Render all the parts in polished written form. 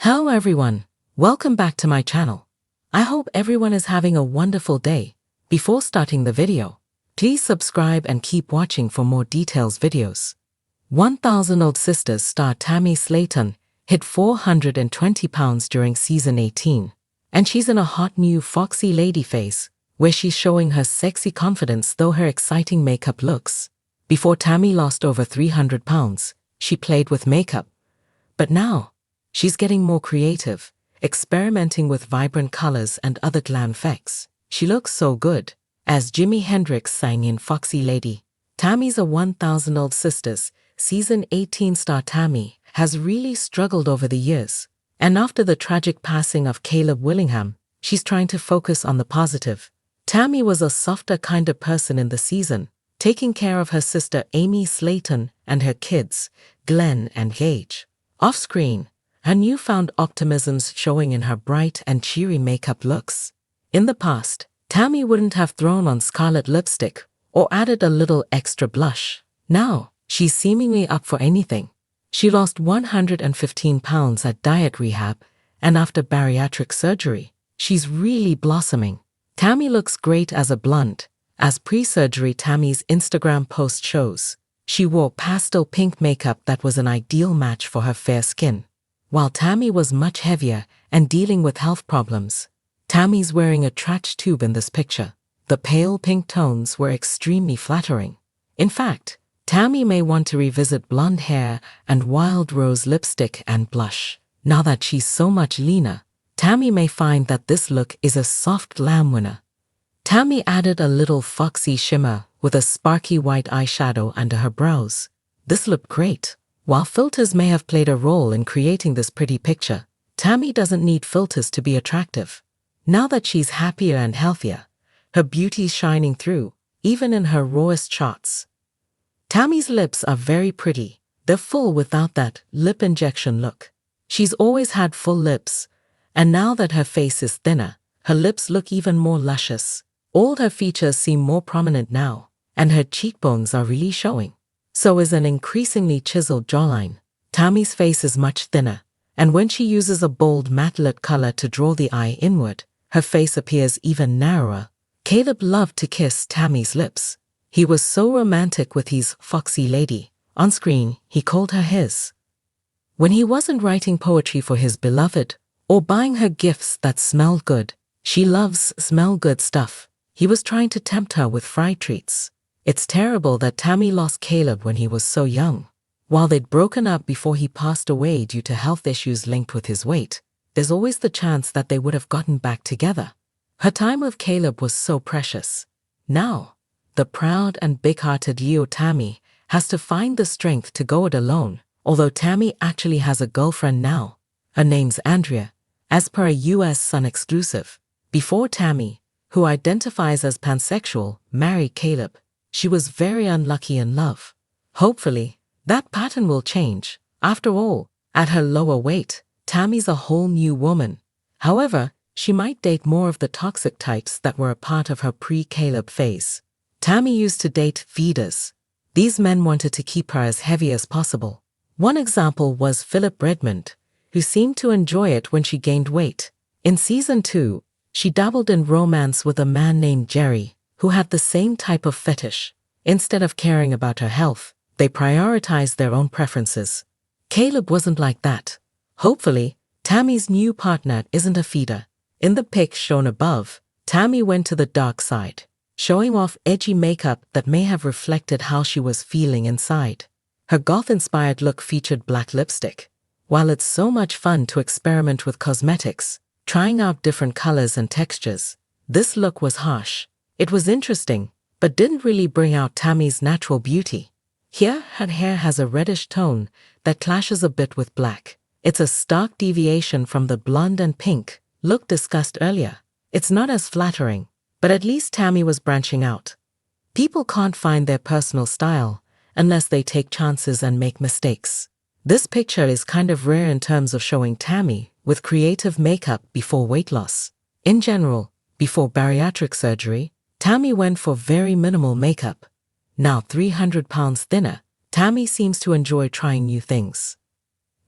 Hello everyone, welcome back to my channel. I hope everyone is having a wonderful day. Before starting the video, please subscribe and keep watching for more details videos. 1000 Old Sisters star Tammy Slaton hit 420 pounds during season 18, and she's in a hot new Foxey lady phase, where she's showing her sexy confidence through her exciting makeup looks. Before Tammy lost over 300 pounds, she played with makeup. But now, she's getting more creative, experimenting with vibrant colors and other glam effects. She looks so good. As Jimi Hendrix sang in Foxey Lady, Tammy's a 1000 Old Sisters season 18 star Tammy has really struggled over the years. And after the tragic passing of Caleb Willingham, she's trying to focus on the positive. Tammy was a softer, kinder person in the season, taking care of her sister Amy Slaton and her kids, Glenn and Gage. Off-screen, her newfound optimism's showing in her bright and cheery makeup looks. In the past, Tammy wouldn't have thrown on scarlet lipstick or added a little extra blush. Now, she's seemingly up for anything. She lost 115 pounds at diet rehab, and after bariatric surgery, she's really blossoming. Tammy looks great as a blonde. As pre-surgery Tammy's Instagram post shows, she wore pastel pink makeup that was an ideal match for her fair skin. While Tammy was much heavier and dealing with health problems, Tammy's wearing a trash tube in this picture. The pale pink tones were extremely flattering. In fact, Tammy may want to revisit blonde hair and wild rose lipstick and blush. Now that she's so much leaner, Tammy may find that this look is a soft glam winner. Tammy added a little foxy shimmer with a sparky white eyeshadow under her brows. This looked great. While filters may have played a role in creating this pretty picture, Tammy doesn't need filters to be attractive. Now that she's happier and healthier, her beauty's shining through, even in her rawest shots. Tammy's lips are very pretty. They're full without that lip injection look. She's always had full lips, and now that her face is thinner, her lips look even more luscious. All her features seem more prominent now, and her cheekbones are really showing. So is an increasingly chiseled jawline. Tammy's face is much thinner, and when she uses a bold matte lip color to draw the eye inward, her face appears even narrower. Caleb loved to kiss Tammy's lips. He was so romantic with his Foxey Lady. On screen, he called her his. When he wasn't writing poetry for his beloved, or buying her gifts that smelled good, she loves smell good stuff, he was trying to tempt her with fried treats. It's terrible that Tammy lost Caleb when he was so young. While they'd broken up before he passed away due to health issues linked with his weight, there's always the chance that they would have gotten back together. Her time with Caleb was so precious. Now, the proud and big-hearted Leo Tammy has to find the strength to go it alone, although Tammy actually has a girlfriend now. Her name's Andrea, as per a US Sun exclusive. Before Tammy, who identifies as pansexual, married Caleb, she was very unlucky in love. Hopefully, that pattern will change. After all, at her lower weight, Tammy's a whole new woman. However, she might date more of the toxic types that were a part of her pre-Caleb phase. Tammy used to date feeders. These men wanted to keep her as heavy as possible. One example was Philip Redmond, who seemed to enjoy it when she gained weight. In season 2, she dabbled in romance with a man named Jerry, who had the same type of fetish. Instead of caring about her health, they prioritized their own preferences. Caleb wasn't like that. Hopefully, Tammy's new partner isn't a feeder. In the pic shown above, Tammy went to the dark side, showing off edgy makeup that may have reflected how she was feeling inside. Her goth-inspired look featured black lipstick. While it's so much fun to experiment with cosmetics, trying out different colors and textures, this look was harsh. It was interesting, but didn't really bring out Tammy's natural beauty. Here, her hair has a reddish tone that clashes a bit with black. It's a stark deviation from the blonde and pink look discussed earlier. It's not as flattering, but at least Tammy was branching out. People can't find their personal style unless they take chances and make mistakes. This picture is kind of rare in terms of showing Tammy with creative makeup before weight loss. In general, before bariatric surgery, Tammy went for very minimal makeup. Now 300 pounds thinner, Tammy seems to enjoy trying new things.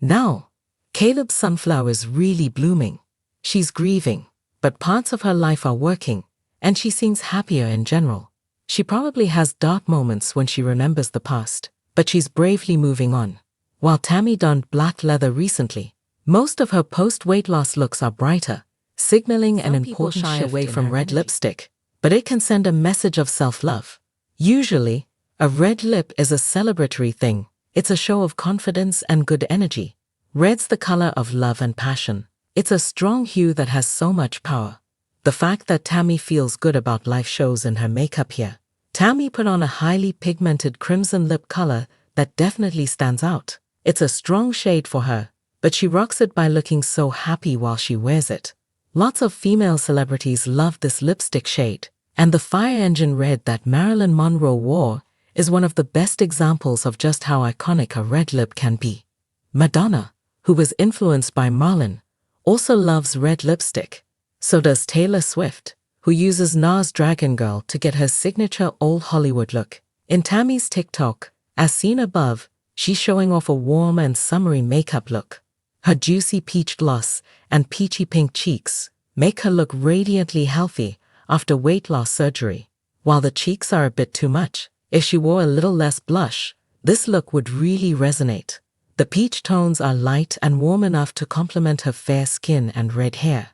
Now, Caleb's sunflower is really blooming. She's grieving, but parts of her life are working, and she seems happier in general. She probably has dark moments when she remembers the past, but she's bravely moving on. While Tammy donned black leather recently, most of her post-weight loss looks are brighter, signaling an important shift away from red lipstick, but it can send a message of self-love. Usually, a red lip is a celebratory thing. It's a show of confidence and good energy. Red's the color of love and passion. It's a strong hue that has so much power. The fact that Tammy feels good about life shows in her makeup here. Tammy put on a highly pigmented crimson lip color that definitely stands out. It's a strong shade for her, but she rocks it by looking so happy while she wears it. Lots of female celebrities love this lipstick shade, and the fire engine red that Marilyn Monroe wore is one of the best examples of just how iconic a red lip can be. Madonna, who was influenced by Marlon, also loves red lipstick. So does Taylor Swift, who uses NARS Dragon Girl to get her signature old Hollywood look. In Tammy's TikTok, as seen above, she's showing off a warm and summery makeup look. Her juicy peach gloss and peachy pink cheeks make her look radiantly healthy after weight loss surgery. While the cheeks are a bit too much, if she wore a little less blush, this look would really resonate. The peach tones are light and warm enough to complement her fair skin and red hair.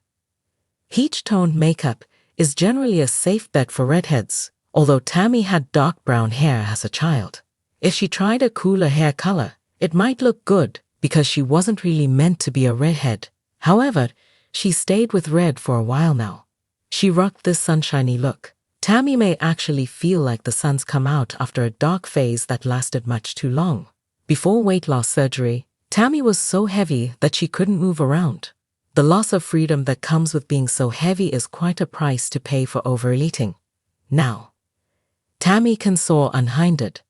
Peach-toned makeup is generally a safe bet for redheads, although Tammy had dark brown hair as a child. If she tried a cooler hair color, it might look good because she wasn't really meant to be a redhead. However, she stayed with red for a while now. She rocked this sunshiny look. Tammy may actually feel like the sun's come out after a dark phase that lasted much too long. Before weight loss surgery, Tammy was so heavy that she couldn't move around. The loss of freedom that comes with being so heavy is quite a price to pay for overeating. Now, Tammy can soar unhindered.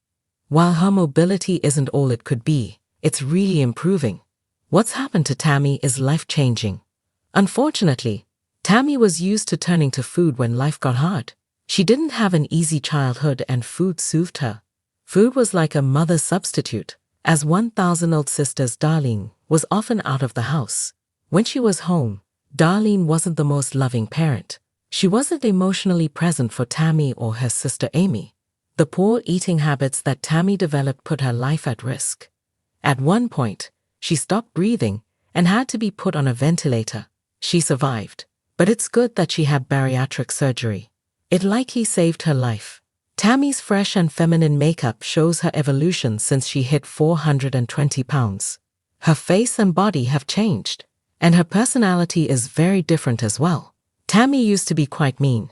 While her mobility isn't all it could be, it's really improving. What's happened to Tammy is life-changing. Unfortunately, Tammy was used to turning to food when life got hard. She didn't have an easy childhood and food soothed her. Food was like a mother's substitute, as 1,000-year-old sister's Darlene was often out of the house. When she was home, Darlene wasn't the most loving parent. She wasn't emotionally present for Tammy or her sister Amy. The poor eating habits that Tammy developed put her life at risk. At one point, she stopped breathing and had to be put on a ventilator. She survived, but it's good that she had bariatric surgery. It likely saved her life. Tammy's fresh and feminine makeup shows her evolution since she hit 420 pounds. Her face and body have changed, and her personality is very different as well. Tammy used to be quite mean.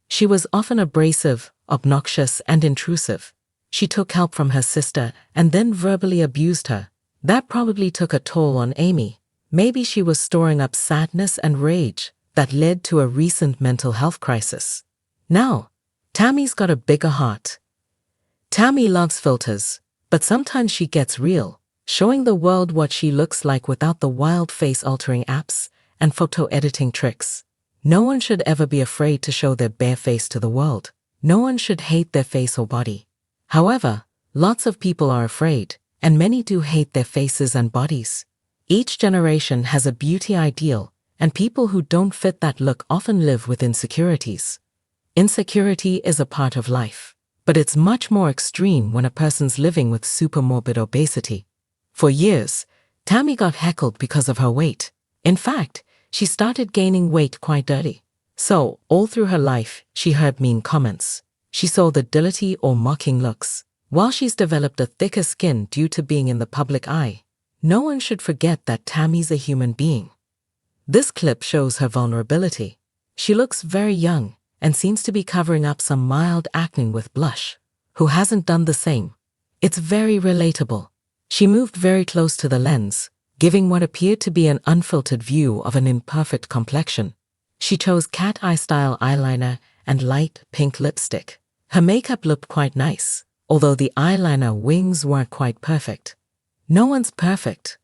She was often abrasive, obnoxious, and intrusive. She took help from her sister and then verbally abused her. That probably took a toll on Amy. Maybe she was storing up sadness and rage that led to a recent mental health crisis. Now, Tammy's got a bigger heart. Tammy loves filters, but sometimes she gets real, showing the world what she looks like without the wild face-altering apps and photo-editing tricks. No one should ever be afraid to show their bare face to the world. No one should hate their face or body. However, lots of people are afraid, and many do hate their faces and bodies. Each generation has a beauty ideal, and people who don't fit that look often live with insecurities. Insecurity is a part of life, but it's much more extreme when a person's living with supermorbid obesity. For years, Tammy got heckled because of her weight. In fact, she started gaining weight quite early. So, all through her life, she heard mean comments. She saw the dility or mocking looks. While she's developed a thicker skin due to being in the public eye, no one should forget that Tammy's a human being. This clip shows her vulnerability. She looks very young and seems to be covering up some mild acne with blush. Who hasn't done the same? It's very relatable. She moved very close to the lens, giving what appeared to be an unfiltered view of an imperfect complexion. She chose cat eye style eyeliner and light pink lipstick. Her makeup looked quite nice, although the eyeliner wings weren't quite perfect. No one's perfect.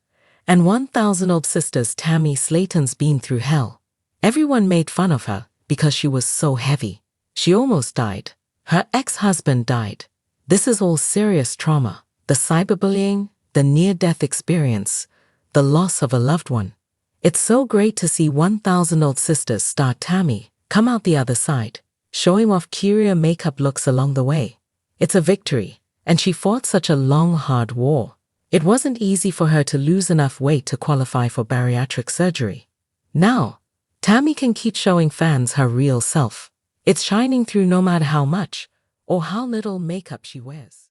And 1,000-year-old sister's Tammy Slaton's been through hell. Everyone made fun of her because she was so heavy. She almost died. Her ex-husband died. This is all serious trauma. The cyberbullying, the near-death experience, the loss of a loved one. It's so great to see 1,000-old sisters star Tammy come out the other side, showing off curious makeup looks along the way. It's a victory, and she fought such a long, hard war. It wasn't easy for her to lose enough weight to qualify for bariatric surgery. Now, Tammy can keep showing fans her real self. It's shining through no matter how much or how little makeup she wears.